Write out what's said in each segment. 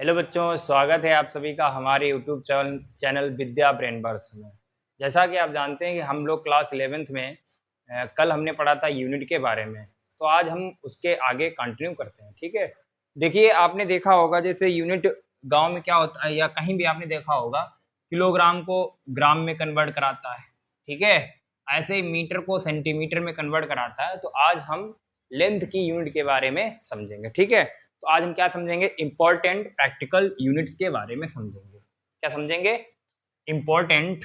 Hello बच्चों, स्वागत है आप सभी का हमारे यूट्यूब चैनल विद्या ब्रेन बर्स में। जैसा कि आप जानते हैं कि हम लोग क्लास 11th में कल हमने पढ़ा था यूनिट के बारे में, तो आज हम उसके आगे कंटिन्यू करते हैं। ठीक है, देखिए आपने देखा होगा जैसे यूनिट गांव में क्या होता है या कहीं भी आपने देखा होगा किलोग्राम को ग्राम में कन्वर्ट कराता है। ठीक है, ऐसे ही मीटर को सेंटीमीटर में कन्वर्ट कराता है। तो आज हम लेंथ की यूनिट के बारे में समझेंगे। ठीक है, तो आज हम क्या समझेंगे, इंपॉर्टेंट प्रैक्टिकल यूनिट्स के बारे में समझेंगे। क्या समझेंगे? Important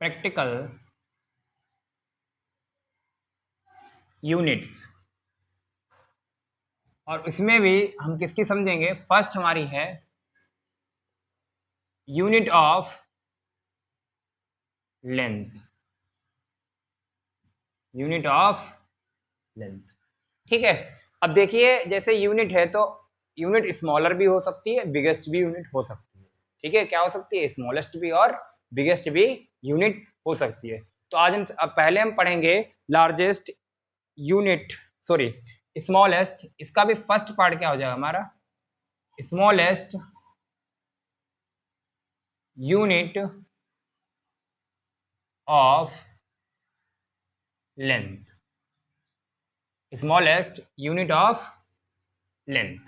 practical units. और इसमें भी हम किसकी समझेंगे? फर्स्ट हमारी है unit of length. Unit of length. ठीक है, अब देखिए जैसे यूनिट है तो यूनिट स्मॉलर भी हो सकती है, बिगेस्ट भी यूनिट हो सकती है। ठीक है, क्या हो सकती है? स्मॉलेस्ट भी और बिगेस्ट भी यूनिट हो सकती है। तो आज हम अब पहले हम पढ़ेंगे लार्जेस्ट यूनिट, सॉरी स्मॉलेस्ट। इसका भी फर्स्ट पार्ट क्या हो जाएगा हमारा? Smallest unit of length. Smallest unit of length.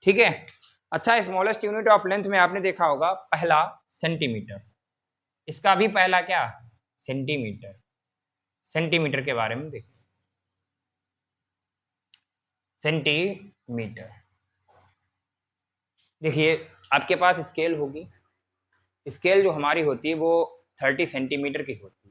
ठीक है, अच्छा स्मॉलेस्ट यूनिट ऑफ लेंथ में आपने देखा होगा पहला सेंटीमीटर। इसका भी पहला क्या? सेंटीमीटर। सेंटीमीटर के बारे में देखते हैं। सेंटीमीटर, देखिए आपके पास स्केल होगी। स्केल जो हमारी होती है वो 30 सेंटीमीटर की होती है।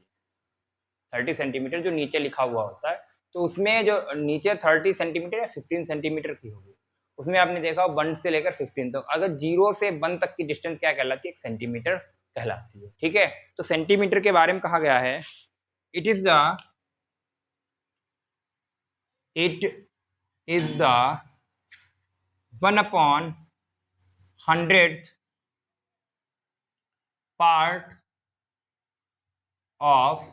30 सेंटीमीटर जो नीचे लिखा हुआ होता है, तो उसमें जो नीचे 30 सेंटीमीटर या 15 सेंटीमीटर की होगी, उसमें आपने देखा 1 से लेकर 15 तक, अगर 0 से 1 तक की डिस्टेंस क्या कहलाती है? 1 सेंटीमीटर कहलाती है। ठीक है, तो सेंटीमीटर के बारे में कहा गया है it is the 1/100th part of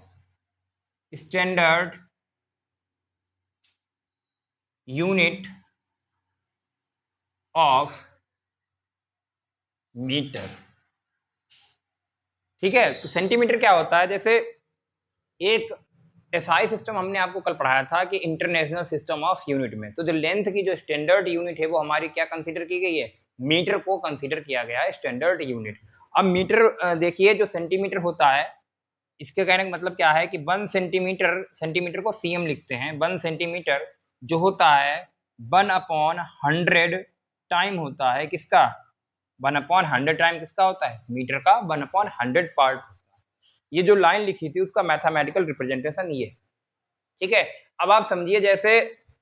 standard unit of metre. ठीक है, तो सेंटीमीटर क्या होता है? जैसे एक एसआई सिस्टम हमने आपको कल पढ़ाया था कि इंटरनेशनल सिस्टम ऑफ यूनिट में, तो जो लेंथ की जो स्टैंडर्ड यूनिट है वो हमारी क्या कंसीडर की गई है? मीटर को कंसीडर किया गया है स्टैंडर्ड यूनिट। अब मीटर देखिए जो सेंटीमीटर होता है, इसके कहने का मतलब क्या है कि 1 सेंटीमीटर, सेंटीमीटर को सीएम लिखते हैं। 1 सेंटीमीटर जो होता है 1/100 टाइम होता है किसका? 1/100 टाइम किसका होता है? मीटर का 1/100 पार्ट होता है। ये जो लाइन लिखी थी उसका मैथमेटिकल रिप्रेजेंटेशन ये। ठीक है, अब आप समझिए जैसे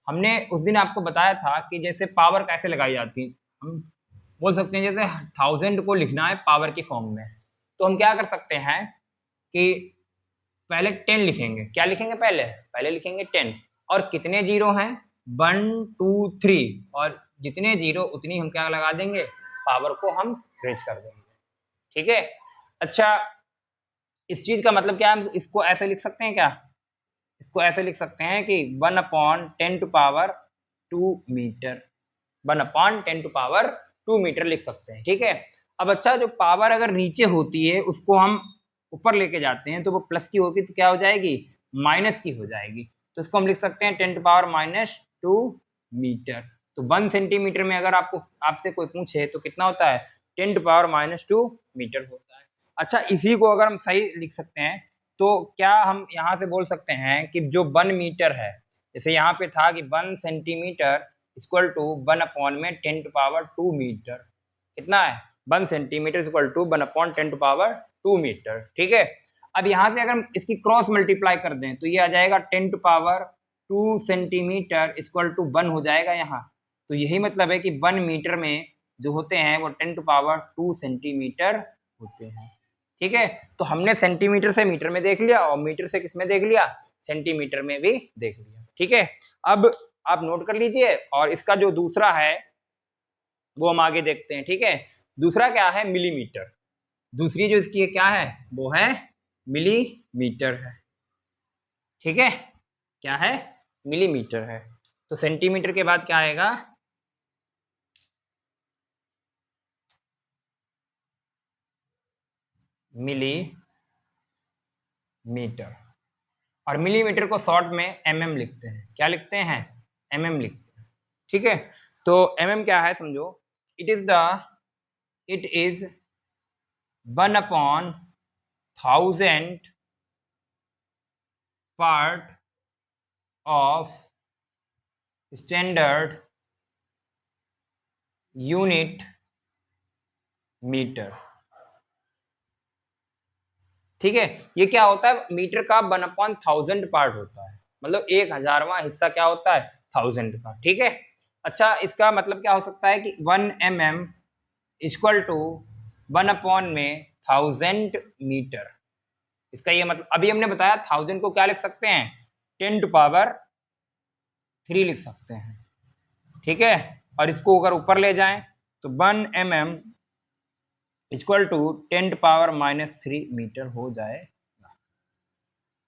हमने उस दिन आपको बताया था कि जैसे पावर कैसे लगाई जाती है। हम बोल सकते हैं जैसे 1000 को लिखना है पावर की फॉर्म में, तो हम क्या कर सकते हैं कि पहले 10 लिखेंगे। क्या लिखेंगे? पहले पहले लिखेंगे 10। और कितने जीरो हैं? 1 2 3, और जितने जीरो उतनी हम क्या लगा देंगे? पावर को हम रेज कर देंगे। ठीक है, अच्छा इस चीज का मतलब क्या है? हम इसको ऐसे लिख सकते हैं क्या? इसको ऐसे लिख सकते हैं कि 1/10⁻² मीटर। 1/10⁻² मीटर लिख सकते हैं। ठीक है, अब अच्छा जो पावर अगर नीचे होती है उसको हम ऊपर लेके जाते हैं तो वो प्लस की होगी तो क्या हो जाएगी? माइनस की हो जाएगी। तो इसको हम लिख सकते हैं 10⁻²मीटर। तो 1 सेंटीमीटर में अगर आपको आपसे कोई पूछे तो कितना होता है? 10⁻² मीटर होता है। अच्छा इसी को अगर हम सही लिख सकते हैं तो क्या हम यहाँ से बोल सकते हैं कि जो 1 मीटर है, जैसे यहाँ पे था कि 1 सेंटीमीटर इक्वल टू 1/10⁻² मीटर। कितना है? 1 सेंटीमीटर इक्वल टू 1/10⁻² मीटर। ठीक है, अब यहाँ से अगर हम इसकी क्रॉस मल्टीप्लाई कर दें तो ये आ जाएगा 10⁻² सेंटीमीटर इक्वल टू 1 हो जाएगा यहाँ। तो यही मतलब है कि 1 मीटर में जो होते हैं वो 10⁻² सेंटीमीटर होते हैं। ठीक है, तो हमने सेंटीमीटर से मीटर में देख लिया और मीटर से किस में देख लिया? सेंटीमीटर में भी देख लिया। ठीक है, अब आप नोट कर लीजिए और इसका जो दूसरा है वो हम आगे देखते हैं। ठीक है, दूसरा क्या है? मिलीमीटर। दूसरी जो इसकी क्या है वो है मिलीमीटर है। ठीक है, क्या है? मिलीमीटर है। तो सेंटीमीटर के बाद क्या आएगा, मिलीमीटर। और मिलीमीटर को शॉर्ट में mm लिखते हैं। क्या लिखते हैं, mm लिखते हैं। ठीक है, तो mm क्या है समझो, it is 1/1000 part of standard unit metre. ठीक है, ये क्या होता है, मीटर का 1/1000 पार्ट होता है, मतलब 1000वां हिस्सा क्या होता है, 1000 का। ठीक है, अच्छा इसका मतलब क्या हो सकता है कि 1 mm इक्वल टू 1/1000 मीटर। इसका ये मतलब अभी हमने बताया 1000 को क्या लिख सकते हैं, 10⁻³ लिख सकते हैं। ठीक है, और इसको अगर ऊपर ले जाएं तो 1 mm इक्वल टू 10⁻³ मीटर हो जाएगा।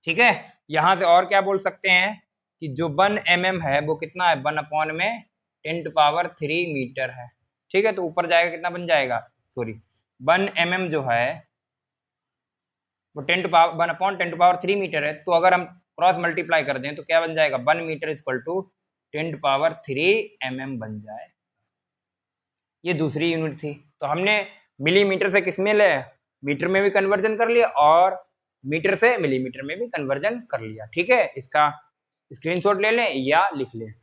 ठीक है, यहां से और क्या बोल सकते हैं कि जो 1 mm है वो कितना है, 1/10⁻³ मीटर है। ठीक है, तो ऊपर जाएगा कितना बन जाएगा, सॉरी 1 mm जो है वो 1/10⁻³ मीटर है। तो अगर हम क्रॉस मल्टीप्लाई कर दें तो क्या बन जाएगा, 1 मीटर इक्वल टू 10⁻³ mm बन जाए। ये दूसरी यूनिट थी। तो हमने मिलीमीटर से किस में ले, मीटर में भी कन्वर्जन कर लिया और मीटर से मिलीमीटर में भी कन्वर्जन कर लिया। ठीक है, इसका स्क्रीनशॉट ले लें या लिख लें।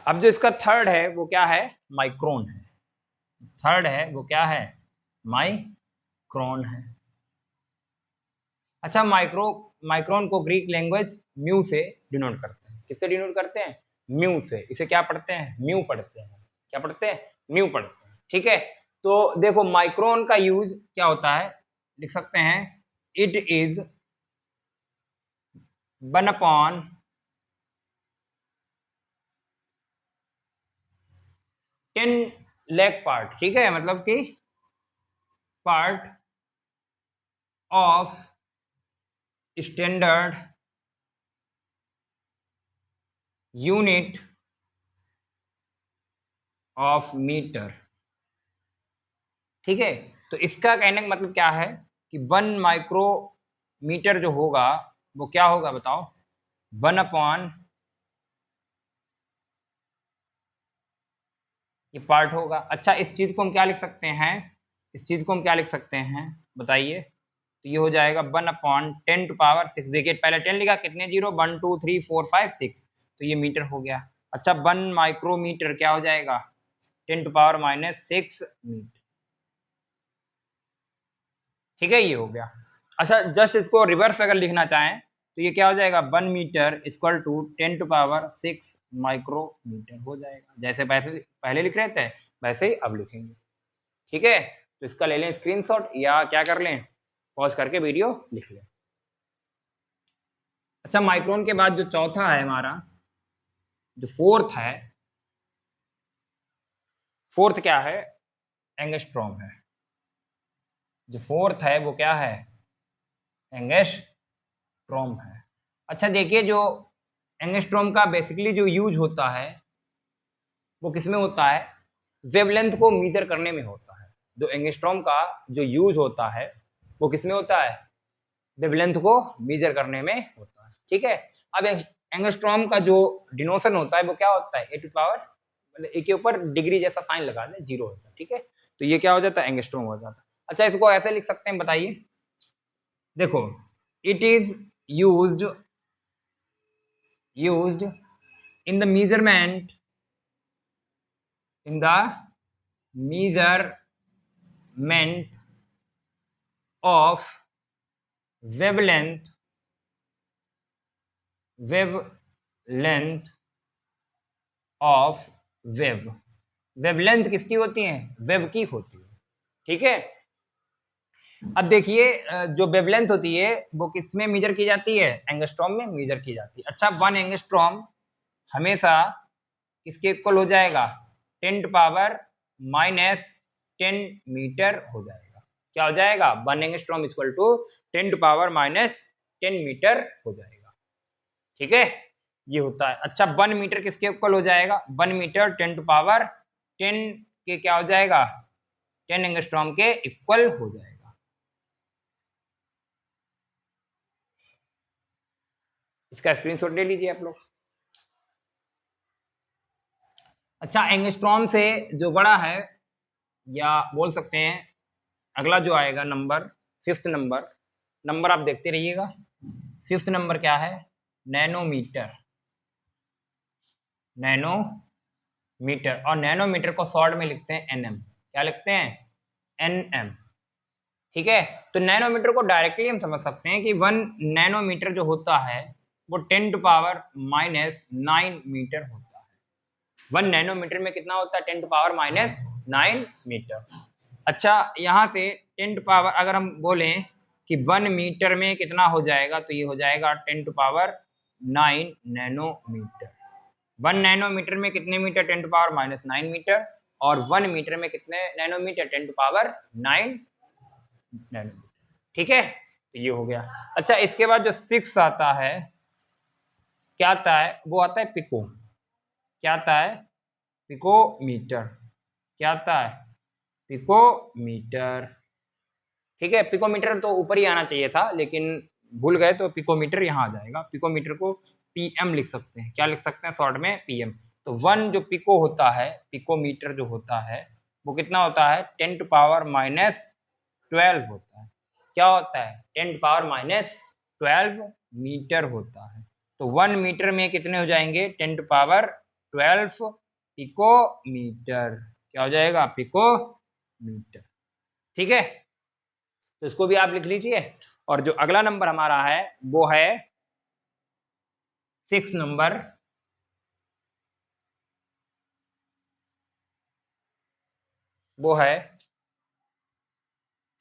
अब जो इसका थर्ड है वो क्या है, माइक्रोन है। थर्ड है वो क्या है, माइक्रोन है। अच्छा, माइक्रोन को ग्रीक लैंग्वेज म्यू से डिनोट करते हैं। किससे डिनोट करते हैं, म्यू से। इसे क्या पढ़ते हैं, म्यू पढ़ते हैं। क्या पढ़ते हैं, म्यू पढ़ते हैं। ठीक है, तो देखो माइक्रोन का यूज क्या होता है, लिख सकते हैं इट इज 1/10 lakh पार्ट। ठीक है, मतलब कि part of standard unit of metre. ठीक है, तो इसका कहने का मतलब क्या है कि 1 माइक्रोमीटर जो होगा वो क्या होगा बताओ, 1/, ये पार्ट होगा। अच्छा, इस चीज को हम क्या लिख सकते हैं, इस चीज को हम क्या लिख सकते हैं बताइए, तो ये हो जाएगा 1/10⁻⁶। देखिए पहले 10 लिखा, कितने जीरो, 1 2 3 4 5 6, तो ये मीटर हो गया। अच्छा, 1 माइक्रोमीटर क्या हो जाएगा, 10⁻⁻6 मीटर। ठीक है, ये हो गया। अच्छा, जस्ट इसको रिवर्स अगर लिखना चाहें तो ये क्या हो जाएगा, 1 मीटर इक्वल टू 10⁻6 माइक्रोमीटर हो जाएगा। जैसे पहले लिख रहे थे वैसे ही अब लिखेंगे। ठीक है, तो इसका ले लें स्क्रीनशॉट या क्या कर लें, पॉज करके वीडियो लिख लें। अच्छा, माइक्रोन के बाद जो चौथा है हमारा, जो फोर्थ है, फोर्थ क्या है, एंगस्ट्रॉम है। जो फोर्थ है वो क्या है, एंगस्ट्रॉम है। अच्छा देखिए, जो एंगस्ट्रॉम का बेसिकली जो यूज होता है वो किसमें होता है, वेवलेंथ को मीजर करने में होता है। जो एंगस्ट्रॉम का जो यूज होता है वो किसमें होता है, वेवलेंथ को मीजर करने में होता है। ठीक है, अब एंगस्ट्रॉम का जो डिनोशन होता है वो क्या होता है, मतलब ए के ऊपर डिग्री जैसा साइन लगा दें, 0 होता है। ठीक है, तो ये क्या हो जाता है, एंगस्ट्रॉम हो जाता है। अच्छा, इसको ऐसे लिख सकते हैं, बताइए, देखो it is used in the measurement of wavelength of wave। Wavelength किसकी होती है, वेव की होती है। ठीक है, अब देखिए जो वेवलेंथ होती है वो किसमें मेजर की जाती है, एंगस्ट्रॉम में मेजर की जाती है। अच्छा, 1 एंगस्ट्रॉम हमेशा किसके इक्वल हो जाएगा, 10⁻⁶ माइनस 10 मीटर हो जाएगा। क्या हो जाएगा? 1 angstrom equal to 10 to power minus 10 metre हो जाएगा। ठीक है, ये होता है। अच्छा, 1 मीटर किसके इक्वल हो जाएगा? 1 मीटर 10 टू पावर 10 के क्या हो जाएगा? 10 एंगस्ट्रॉम के इक्वल हो जाएगा। इसका स्क्रीनशॉट ले लीजिए आप लोग। अच्छा, एंगस्ट्रॉम से जो बड़ा है, या बोल सकते हैं अगला जो आएगा नंबर, 5th नंबर आप देखते रहिएगा। 5th नंबर क्या है? नैनोमीटर। नैनोमीटर, और नैनोमीटर को शॉर्ट में लिखते हैं एनएम। क्या लिखते हैं? एनएम। ठीक है, तो नैनोमीटर को डायरेक्टली हम समझ सकते हैं कि 1 नैनोमीटर जो होता है वो 10 टू पावर माइनस 9 मीटर होता है। 1 नैनोमीटर में कितना होता है? 10 टू पावर माइनस 9 मीटर। अच्छा, यहाँ से 10 टू पावर अगर हम बोलें कि 1 मीटर में कितना हो जाएगा, तो ये हो जाएगा 10 टू पावर 9 नैनोमीटर। 1 नैनोमीटर में कितने metre? 10 to power minus 9 metre. और 1 मीटर में कितने नैनोमीटर? 10 to power 9 nanometre. ठीक है, तो ये हो गया। अच्छा, इसके बाद जो 6 आता है, क्या आता है? वो आता है पिको। क्या आता है? पिकोमीटर। क्या आता है? पिकोमीटर। ठीक है, पिकोमीटर तो ऊपर ही आना चाहिए था, लेकिन भूल गए, तो पिकोमीटर यहाँ आ जाएगा। पिकोमीटर को पीएम लिख सकते हैं। क्या लिख सकते हैं? शॉर्ट में पीएम। तो 1 जो पिको होता है, पिकोमीटर जो होता है, वो कितना होता है? 10 टू पावर माइनस 12 होता है। क्या होता है? 10 टू पावर माइनस 12 मीटर होता है। तो 1 मीटर में कितने हो जाएंगे? 10 टू पावर 12 पिकोमीटर। क्या हो जाएगा? पिकोमीटर। ठीक है, तो इसको भी आप लिख लीजिए। और जो अगला नंबर हमारा है वो है 6 नंबर। वो है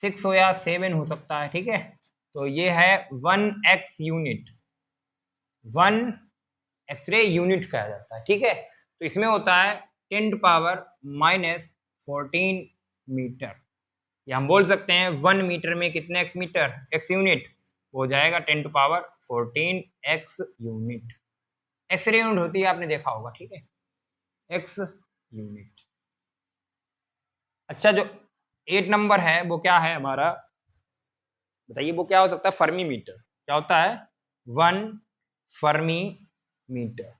6 हो या 7 हो सकता है। ठीक है, तो ये है 1x यूनिट। 1 एक्सरे यूनिट कहा जाता है। ठीक है, तो इसमें होता है 10 टू पावर माइनस 14 मीटर। या हम बोल सकते हैं 1 मीटर में कितने एक्स मीटर? एक्स यूनिट हो जाएगा 10 to power 14 X unit. X ray unit होती है, आपने देखा होगा। ठीक है, एक्स यूनिट। अच्छा, जो 8 नंबर है वो क्या है हमारा? बताइए, वो क्या हो सकता है? Fermi metre. क्या होता है? 1 फर्मी मीटर।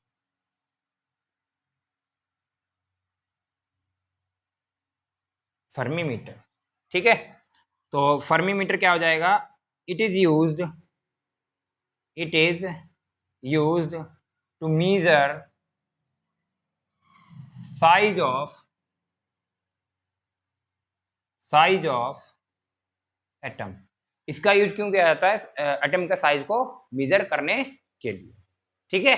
Fermi metre. ठीक है, तो फर्मी मीटर क्या हो जाएगा? It is used to measure size of atom. इसका यूज क्यों किया जाता है? एटम का साइज को मेजर करने के लिए। ठीक है,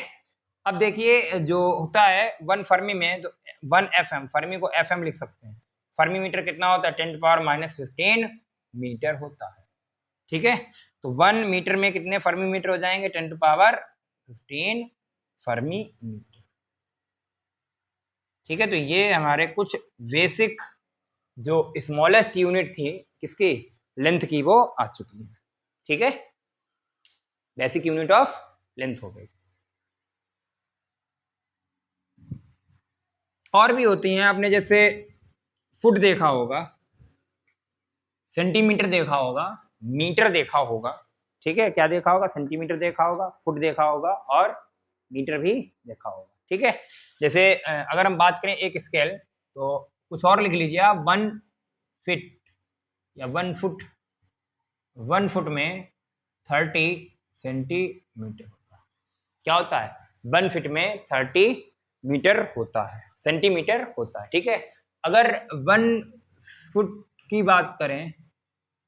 अब देखिए जो होता है 1 फर्मी में, तो 1 एफएम, फर्मी को एफएम लिख सकते हैं। फर्मी मीटर कितना होता है? 10 टू पावर माइनस 15 मीटर होता है। ठीक है, तो 1 मीटर में कितने फर्मी मीटर हो जाएंगे? 10 टू पावर 15 फर्मी मीटर। ठीक है, तो ये हमारे कुछ बेसिक जो स्मॉलेस्ट यूनिट थी किसकी? लेंथ की, वो आ चुकी है। ठीक है, बेसिक यूनिट ऑफ लेंथ हो गई। और भी होती हैं, आपने जैसे फुट देखा होगा, सेंटीमीटर देखा होगा, मीटर देखा होगा। ठीक है, क्या देखा होगा? सेंटीमीटर देखा होगा, फुट देखा होगा, और मीटर भी देखा होगा। ठीक है, जैसे अगर हम बात करें एक स्केल, तो कुछ और लिख लीजिए आप, 1 फीट या 1 फुट। 1 फुट में 30 सेंटीमीटर होता है। क्या होता है? 1 फीट में 30 मीटर होता है, सेंटीमीटर होता है। ठीक है, अगर 1 फुट की बात करें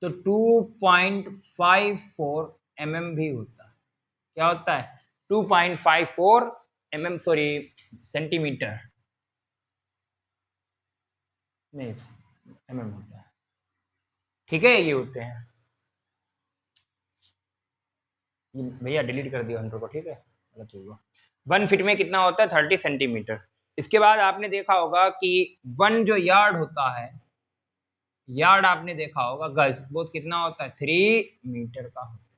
तो 2.54 mm भी होता है। क्या होता है? 2.54 mm, सॉरी, सेंटीमीटर नहीं, mm होता है। ठीक है, ये होते हैं। भैया डिलीट कर दिया 100 को। ठीक है, गलत होगा। 1 फीट में कितना होता है? 30 सेंटीमीटर। इसके बाद आपने देखा होगा कि वन जो यार्ड होता है, यार्ड आपने देखा होगा गज, वो कितना होता है 3 मीटर का होता है।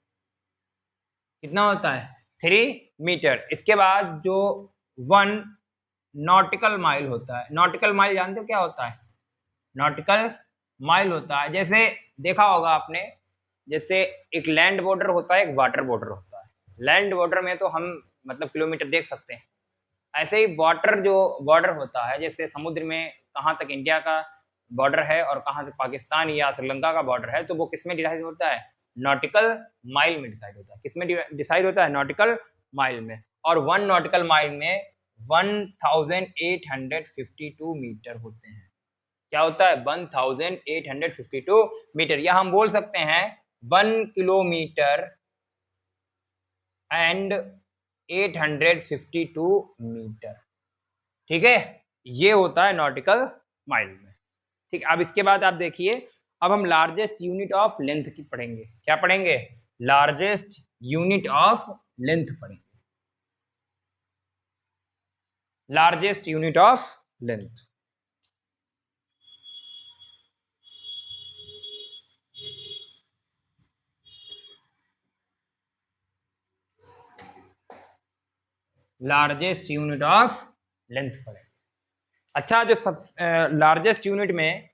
कितना होता है 3 मीटर। इसके बाद जो 1 नॉटिकल माइल होता है, नॉटिकल माइल जानते हो क्या होता है? नॉटिकल माइल होता है, जैसे देखा होगा आपने, जैसे एक लैंड बॉर्डर होता है, एक वाटर बॉर्डर होता है। लैंड बॉर्डर में तो हम मतलब किलोमीटर देख सकते हैं, ऐसे ही वाटर जो बॉर्डर होता है, जैसे समुद्र में कहाँ तक इंडिया का बॉर्डर है और कहाँ तक पाकिस्तान या श्रीलंका का बॉर्डर है, तो वो किस में डिसाइड होता है? नॉटिकल माइल में डिसाइड होता है। किस में डिसाइड होता है? नॉटिकल माइल में। और 1 नॉटिकल माइल में 1852 मीटर होते हैं। क्या होता है? 1852 मीटर, या हम बोल सकते हैं 1 किलोमीटर एंड 852 मीटर। ठीक है, ये होता है नॉटिकल माइल में। ठीक, अब इसके बाद आप देखिए, अब हम लार्जेस्ट यूनिट ऑफ लेंथ की पढ़ेंगे। क्या पढ़ेंगे? लार्जेस्ट यूनिट ऑफ लेंथ पढ़ेंगे। Largest unit of length. Largest unit of length पढ़ेंगे। अच्छा, जो सब लार्जेस्ट यूनिट में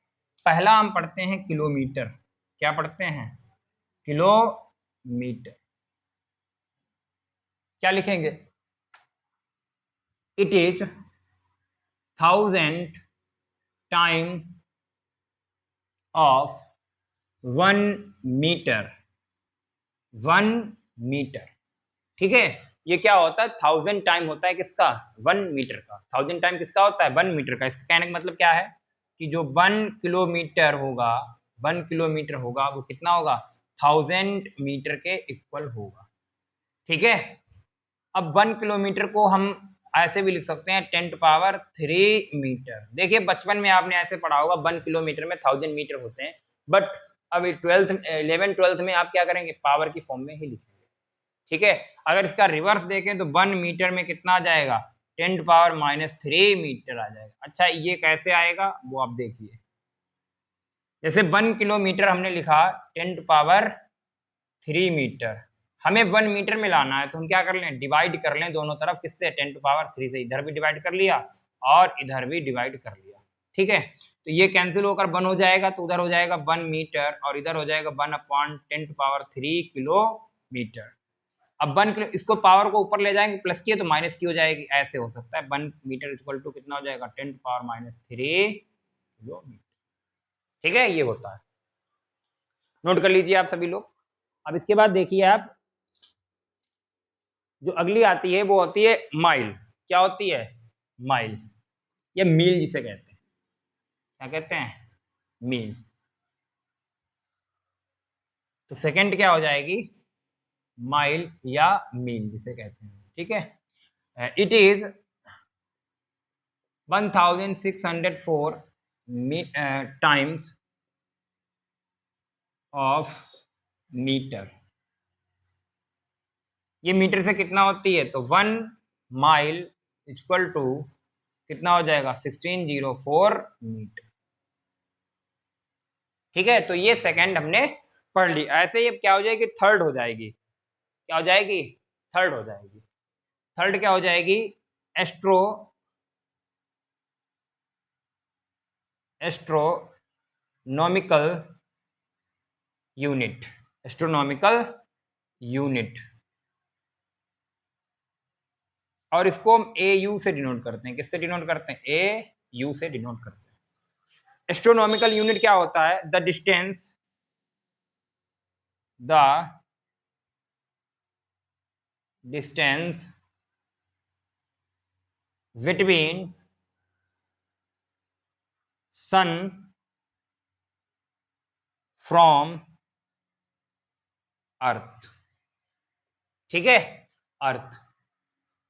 पहला हम पढ़ते हैं किलोमीटर। क्या पढ़ते हैं? किलोमीटर। क्या लिखेंगे? It is 1000 time of 1 metre. 1 metre. ठीक है, ये क्या होता है? 1000 टाइम होता है किसका? 1 मीटर का। 1000 टाइम किसका होता है? 1 मीटर का। इसका कहने का मतलब क्या है कि जो 1 किलोमीटर होगा, 1 किलोमीटर होगा, वो कितना होगा? 1000 मीटर के इक्वल होगा। ठीक है, अब 1 किलोमीटर को हम ऐसे भी लिख सकते हैं 10⁻³ मीटर। देखिए, बचपन में आपने ऐसे पढ़ा होगा 1 किलोमीटर में 1000 मीटर होते हैं, बट अब 11th-12th में आप क्या करेंगे? पावर की फॉर्म में ही लिखेंगे। ठीक है, अगर इसका रिवर्स देखें तो 1 मीटर में कितना आ जाएगा? 10⁻³ मीटर आ जाएगा। अच्छा, ये कैसे आएगा वो आप देखिए। जैसे 1 किलोमीटर हमने लिखा 10⁻³ मीटर, हमें 1 मीटर में लाना है, तो हम क्या कर लें? डिवाइड कर लें दोनों तरफ। किससे? 10⁻³ से। इधर भी डिवाइड कर लिया और इधर भी डिवाइड कर लिया। ठीक है, तो ये कैंसिल होकर 1 हो जाएगा, तो उधर हो जाएगा 1 मीटर और इधर हो जाएगा 1/10⁻³ किलोमीटर। अब 1 किलो, इसको पावर को ऊपर ले जाएंगे, प्लस की है तो माइनस की हो जाएगी, ऐसे हो सकता है। 1 मीटर इक्वल टू कितना हो जाएगा? 10⁻³ किलोमीटर। ठीक है, ये होता है। नोट कर लीजिए आप सभी लोग। अब इसके बाद देखिए आप, जो अगली आती है वो होती है माइल। क्या होती है? माइल या मील जिसे कहते हैं। क्या कहते हैं? मील। तो सेकंड क्या हो जाएगी? माइल या मील जिसे कहते हैं। ठीक है, it is 1604 times of metre. ये मीटर से कितना होती है? तो 1 माइल इक्वल टू कितना हो जाएगा? 1604 मीटर। ठीक है, तो ये सेकंड हमने पढ़ ली। ऐसे ही अब क्या हो जाएगी? थर्ड हो जाएगी। क्या हो जाएगी? थर्ड हो जाएगी। थर्ड क्या हो जाएगी? Astronomical unit. एस्ट्रोनॉमिकल यूनिट, और इसको हम AU से डिनोट करते हैं। किससे डिनोट करते हैं? AU से डिनोट करते हैं। एस्ट्रोनॉमिकल यूनिट क्या होता है? The distance between sun from earth. ठीक है, अर्थ,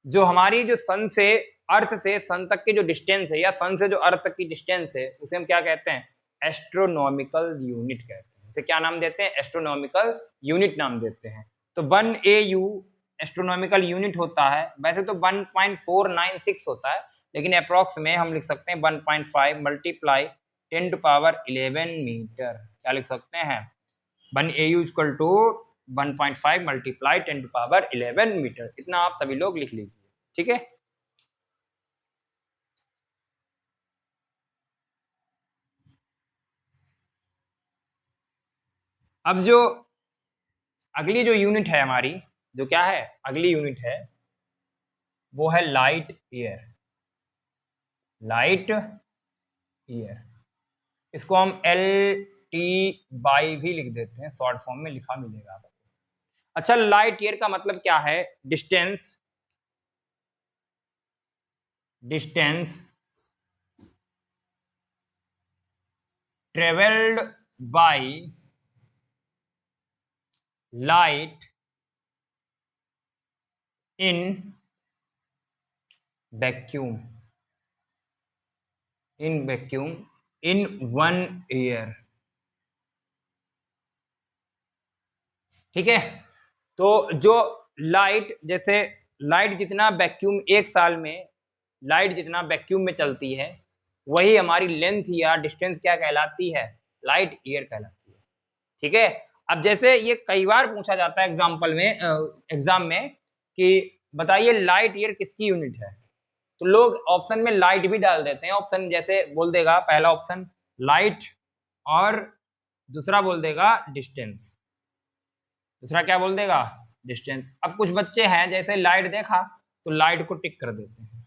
जो हमारी जो सन से अर्थ से सन तक की जो डिस्टेंस है, या सन से जो अर्थ तक की डिस्टेंस है, उसे हम क्या कहते हैं? एस्ट्रोनॉमिकल यूनिट कहते हैं। इसे क्या नाम देते हैं? एस्ट्रोनॉमिकल यूनिट नाम देते हैं। तो 1 AU एस्ट्रोनॉमिकल यूनिट होता है। वैसे तो 1.496 होता है, लेकिन अप्रॉक्स में हम लिख सकते हैं 1.5 मल्टीप्लाई 10 टू पावर 11 मीटर। क्या लिख सकते हैं? 1 AU equal to 1.5 multiply 10 to power 11 metre. इतना आप सभी लोग लिख लीजिए, ठीक है। अब जो अगली जो यूनिट है हमारी, जो क्या है अगली यूनिट है, वो है लाइट ईयर। लाइट ईयर, इसको हम LT/, भी लिख देते हैं, शॉर्ट फॉर्म में लिखा मिलेगा आपको। अच्छा, लाइट ईयर का मतलब क्या है? Distance travelled by light in vacuum in 1 year, ठीक है। तो जो लाइट, जैसे लाइट जितना वैक्यूम एक साल में, लाइट जितना वैक्यूम में चलती है, वही हमारी लेंथ या डिस्टेंस क्या कहलाती है? लाइट ईयर कहलाती है, ठीक है। अब जैसे ये कई बार पूछा जाता है एग्जाम में कि बताइए लाइट ईयर किसकी यूनिट है, तो लोग ऑप्शन में लाइट भी डाल देते हैं। ऑप्शन जैसे बोल देगा, पहला ऑप्शन लाइट और दूसरा बोल देगा डिस्टेंस। दूसरा क्या बोल देगा? डिस्टेंस। अब कुछ बच्चे हैं जैसे लाइट देखा तो लाइट को टिक कर देते हैं,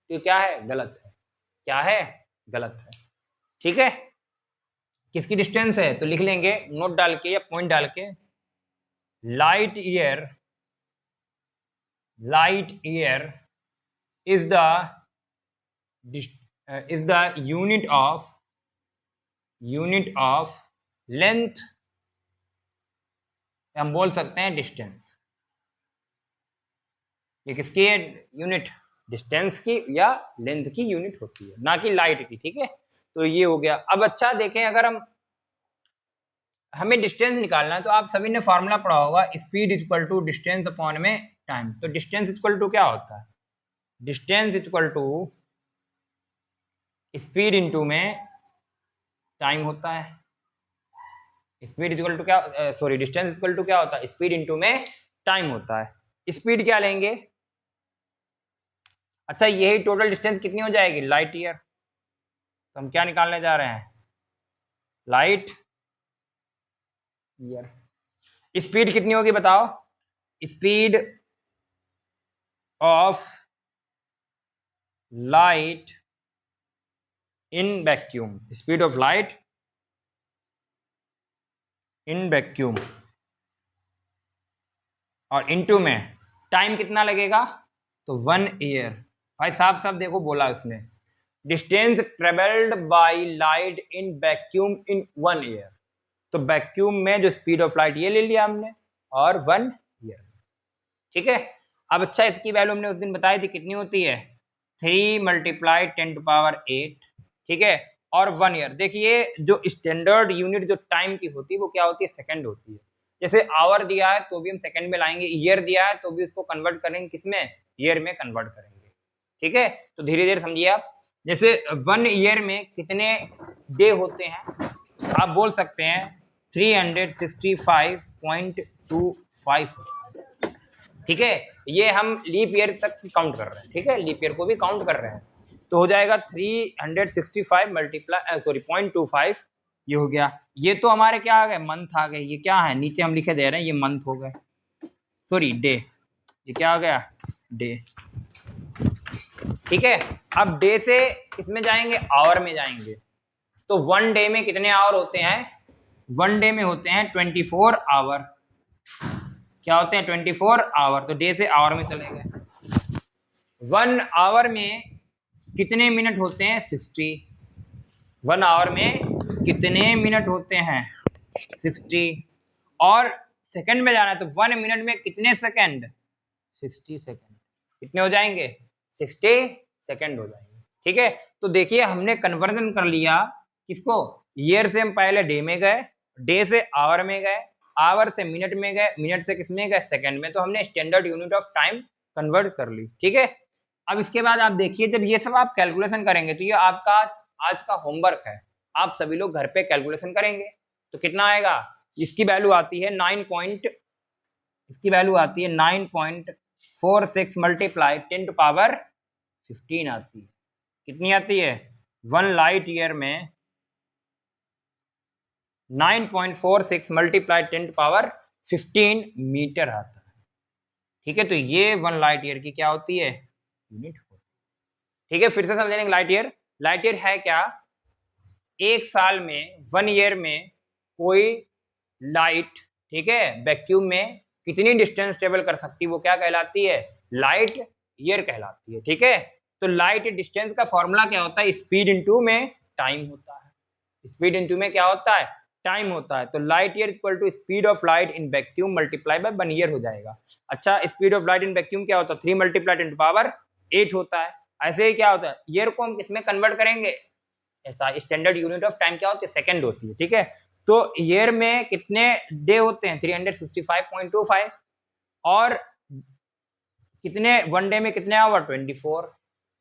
तो क्या है? गलत है। क्या है? गलत है, ठीक है। किसकी डिस्टेंस है? तो लिख लेंगे नोट डाल के या पॉइंट डाल के, light year is the unit of length, हम बोल सकते हैं डिस्टेंस। ये किसकी है यूनिट? डिस्टेंस की या लेंथ की यूनिट होती है, ना कि लाइट की, ठीक है। तो ये हो गया। अब अच्छा देखें, अगर हमें डिस्टेंस निकालना है तो आप सभी ने फॉर्मूला पढ़ा होगा, speed equal to distance upon में टाइम। तो डिस्टेंस इक्वल टू क्या होता है? Distance equal to speed into में टाइम होता है। स्पीड इक्वल टू क्या, सॉरी, डिस्टेंस इक्वल टू क्या होता है? स्पीड इनटू में टाइम होता है। स्पीड क्या लेंगे? अच्छा, यही टोटल डिस्टेंस कितनी हो जाएगी? Light year. तो हम क्या निकालने जा रहे हैं? Light year. स्पीड कितनी होगी बताओ? Speed of light in vacuum, speed of light in vacuum, और इनटू में टाइम कितना लगेगा? तो 1 ईयर। भाई साहब देखो बोला उसने, distance travelled by light in vacuum in 1 year. तो वैक्यूम में जो स्पीड ऑफ लाइट ये ले लिया हमने, और 1 ईयर, ठीक है। अब अच्छा, इसकी वैल्यू हमने उस दिन बताई थी, कितनी होती है? 3 मल्टीप्लाई 10 टू पावर 8, ठीक है। और 1 ईयर, देखिए जो स्टैंडर्ड यूनिट जो टाइम की होती है वो क्या होती है? सेकंड होती है। जैसे आवर दिया है तो भी हम सेकंड में लाएंगे, ईयर दिया है तो भी उसको कन्वर्ट करेंगे किसमें? ईयर में कन्वर्ट करेंगे, ठीक है। तो धीरे धीरे समझिए आप, जैसे 1 ईयर में कितने डे होते हैं? आप बोल सकते हैं 365.25, ठीक है। ये हम लीप ईयर तक काउंट कर रहे हैं, ठीक है, लीप ईयर को भी काउंट कर रहे हैं। तो हो जाएगा 365 मल्टीप्लाई, सॉरी 0.25, ये हो गया। ये तो हमारे क्या आ गए? मंथ आ गए। ये क्या है? नीचे हम लिखे दे रहे हैं, ये मंथ हो गए, सॉरी डे। ये क्या आ गया? डे, ठीक है। अब डे से इसमें जाएंगे, आवर में जाएंगे। तो 1 डे में कितने आवर होते हैं? 1 डे में होते हैं 24 आवर। क्या होते हैं? 24 आवर। तो डे से आवर में चले गए। 1 आवर में कितने मिनट होते हैं? 60। 1 आवर में कितने मिनट होते हैं? 60। और सेकंड में जाना है तो 1 मिनट में कितने सेकंड? 60 सेकंड। कितने हो जाएंगे? 60 सेकंड हो जाएंगे, ठीक है। तो देखिए हमने कन्वर्जन कर लिया किसको? ईयर से हम पहले डे में गए, डे से आवर में गए, आवर से मिनट में गए, मिनट से किस में गए? सेकंड में। तो हमने standard unit of time convert कर ली, ठीक है। अब इसके बाद आप देखिए, जब ये सब आप कैलकुलेशन करेंगे तो ये आपका आज का होमवर्क है, आप सभी लोग घर पे कैलकुलेशन करेंगे तो कितना आएगा। इसकी वैल्यू आती है 9.46 मल्टीप्लाई 10⁻15 आती है। कितनी आती है? 1 लाइट ईयर में 9.46 मल्टीप्लाई 10⁻15 मीटर आता है। ठीक है, तो ये 1 लाइट ईयर की क्या होती है? यूनिट होती है। ठीक है, फिर से समझेंगे। लाइट ईयर है क्या? एक साल में, 1 ईयर में कोई लाइट, ठीक है, वैक्यूम में कितनी डिस्टेंस ट्रेवल कर सकती है, वो क्या कहलाती है? लाइट ईयर कहलाती है। ठीक है, तो लाइट डिस्टेंस का फॉर्मूला क्या होता है? स्पीड इनटू में टाइम होता है। स्पीड इनटू में क्या होता है? टाइम होता है। तो light year equal to speed of light in vacuum multiply by 1 year हो जाएगा। अच्छा, speed of light in vacuum क्या होता है? 3 मल्टीप्लाई 10⁻8 होता है। ऐसे ही क्या होता है, ईयर को हम किसमें कन्वर्ट करेंगे? ऐसा स्टैंडर्ड यूनिट ऑफ टाइम क्या होती है? सेकंड होती है। ठीक है, तो ईयर में कितने डे होते हैं? 365.25। और कितने, 1 डे में कितने आवर? 24।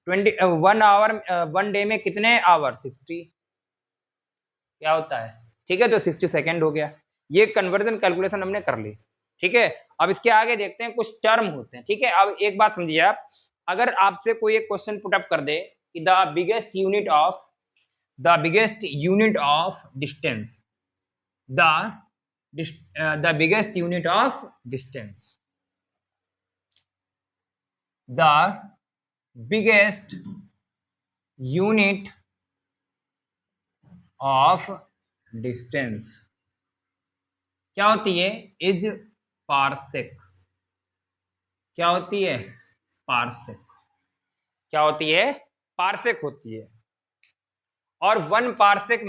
1 आवर, 1 डे में कितने आवर? 60 क्या होता है। ठीक है, तो 60 सेकेंड हो गया। ये कन्वर्जन कैलकुलेशन हमने कर ली। ठीक है, अब इसके आगे देखते हैं, कुछ टर्म होते हैं। ठीक है, अब एक बात समझिए आप, अगर आपसे कोई एक क्वेश्चन पुट अप कर दे कि the biggest unit of distance, the biggest unit of distance, the biggest unit of distance क्या होती है? Is parsec. क्या होती है? पार्सेक। क्या होती है? पार्सेक होती है। और 1 पार्सेक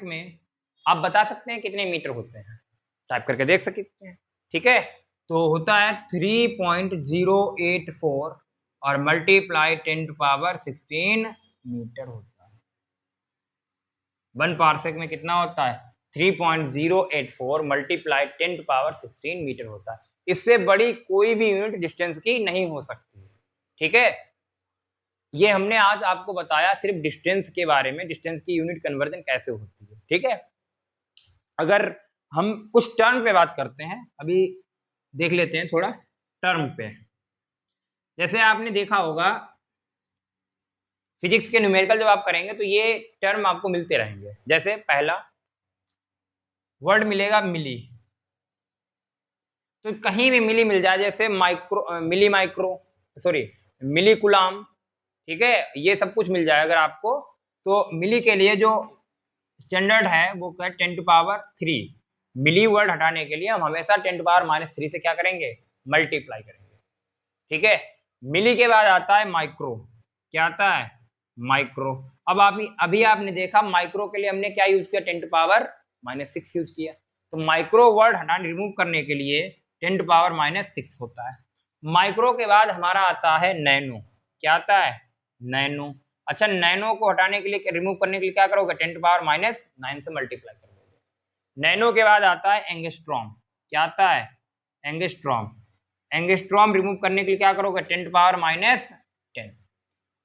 में आप बता सकते हैं कितने मीटर होते हैं? टाइप करके देख सकते हैं। ठीक है, तो होता है 3.084 और मल्टीप्लाई 10⁻16 मीटर होता है। 1 पार्सेक में कितना होता है? 3.084 मल्टीप्लाई 10⁻16 मीटर होता है। इससे बड़ी कोई भी यूनिट डिस्टेंस की नहीं हो सकती। ठीक है, ये हमने आज आपको बताया सिर्फ डिस्टेंस के बारे में, डिस्टेंस की यूनिट कन्वर्जन कैसे होती है। ठीक है, अगर हम कुछ टर्म पे बात करते हैं, अभी देख लेते हैं थोड़ा टर्म पे। जैसे आपने देखा होगा फिजिक्स के न्यूमेरिकल जब आप करेंगे तो ये टर्म आपको मिलते रहेंगे। जैसे पहला वर्ड मिलेगा मिली, तो कहीं भी मिली मिल जाए, जैसे मिली कुलाम। ठीक है, ये सब कुछ मिल जाए अगर आपको, तो मिली के लिए जो स्टैंडर्ड है वो क्या? 10⁻3। मिली वर्ड हटाने के लिए हम हमेशा 10⁻³ से क्या करेंगे? मल्टीप्लाई करेंगे। ठीक है, मिली के बाद आता है माइक्रो। क्या आता है? माइक्रो। अब अभी आपने देखा माइक्रो के लिए हमने क्या यूज किया? 10⁻6 यूज किया। तो माइक्रो वर्ड हटाने, रिमूव करने के लिए 10⁻6 होता है। माइक्रो के बाद हमारा आता है नैनो। क्या आता है? नैनो। अच्छा, नैनो को हटाने के लिए, रिमूव करने के लिए क्या करोगे? 10⁻9 से मल्टीप्लाई कर दोगे। नैनो के बाद आता है एंगस्ट्रॉम। क्या आता है? एंगस्ट्रॉम। एंगस्ट्रॉम रिमूव करने के लिए क्या करोगे? 10⁻10।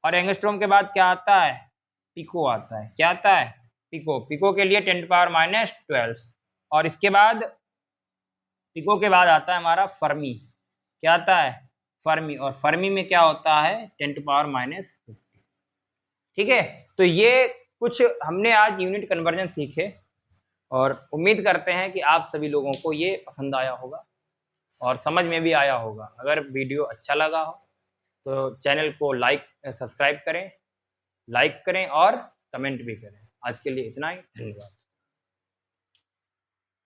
और एंगस्ट्रॉम के बाद क्या आता है? पिको आता है। क्या आता है? पिको। पिको के लिए 10⁻12। और इसके बाद पिको के बाद आता है हमारा फर्मी। क्या आता है? फर्मी। और फर्मी में क्या होता है? 10⁻50। ठीक है, तो ये कुछ हमने आज यूनिट कन्वर्जन सीखे और उम्मीद करते हैं कि आप सभी लोगों को ये पसंद आया होगा और समझ में भी आया होगा। अगर वीडियो अच्छा लगा हो तो चैनल को सब्सक्राइब करें, लाइक करें और कमेंट भी करें। आज के लिए इतना ही, धन्यवाद।